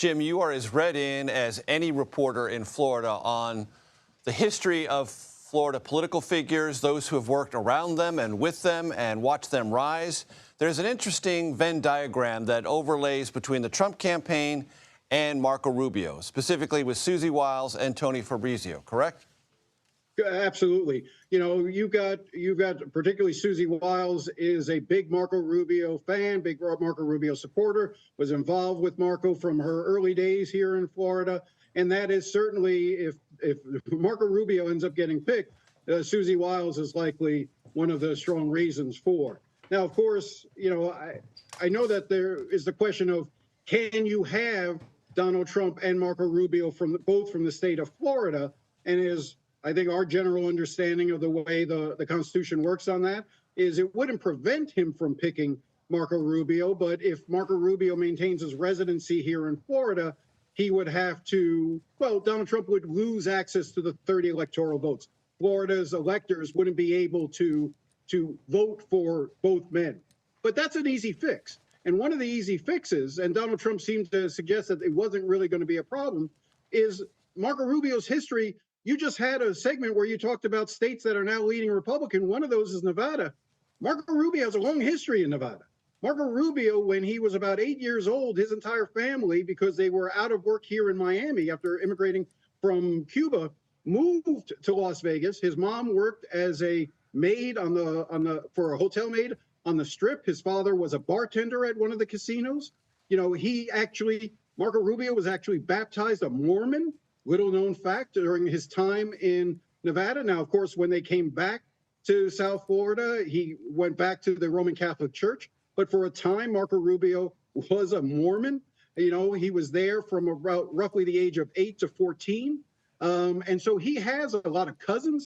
Jim, you are as read in as any reporter in Florida on the history of Florida political figures, those who have worked around them and with them and watched them rise. There's an interesting Venn diagram that overlays between the Trump campaign and Marco Rubio, specifically with Susie Wiles and Tony Fabrizio, correct? Absolutely. You've got particularly Susie Wiles is a big Marco Rubio fan, big Marco Rubio supporter, was involved with Marco from her early days here in Florida. And that is certainly, if Marco Rubio ends up getting picked, Susie Wiles is likely one of the strong reasons for. Now, of course, I know that there is the question of, can you have Donald Trump and Marco Rubio both from the state of Florida? And I think our general understanding of the way the Constitution works on that is it wouldn't prevent him from picking Marco Rubio, but if Marco Rubio maintains his residency here in Florida, he would have to, Donald Trump would lose access to the 30 electoral votes. Florida's electors wouldn't be able to vote for both men. But that's an easy fix. And one of the easy fixes, and Donald Trump seemed to suggest that it wasn't really going to be a problem, is Marco Rubio's history. You just had a segment where you talked about states that are now leading Republican. One of those is Nevada. Marco Rubio has a long history in Nevada. Marco Rubio, when he was about 8 years old, his entire family, because they were out of work here in Miami after immigrating from Cuba, moved to Las Vegas. His mom worked as a maid for a hotel maid on the Strip. His father was a bartender at one of the casinos. Marco Rubio was actually baptized a Mormon. Little known fact, during his time in Nevada. Now, of course, when they came back to South Florida, he went back to the Roman Catholic Church. But for a time, Marco Rubio was a Mormon. He was there from about roughly the age of 8 to 14. And so he has a lot of cousins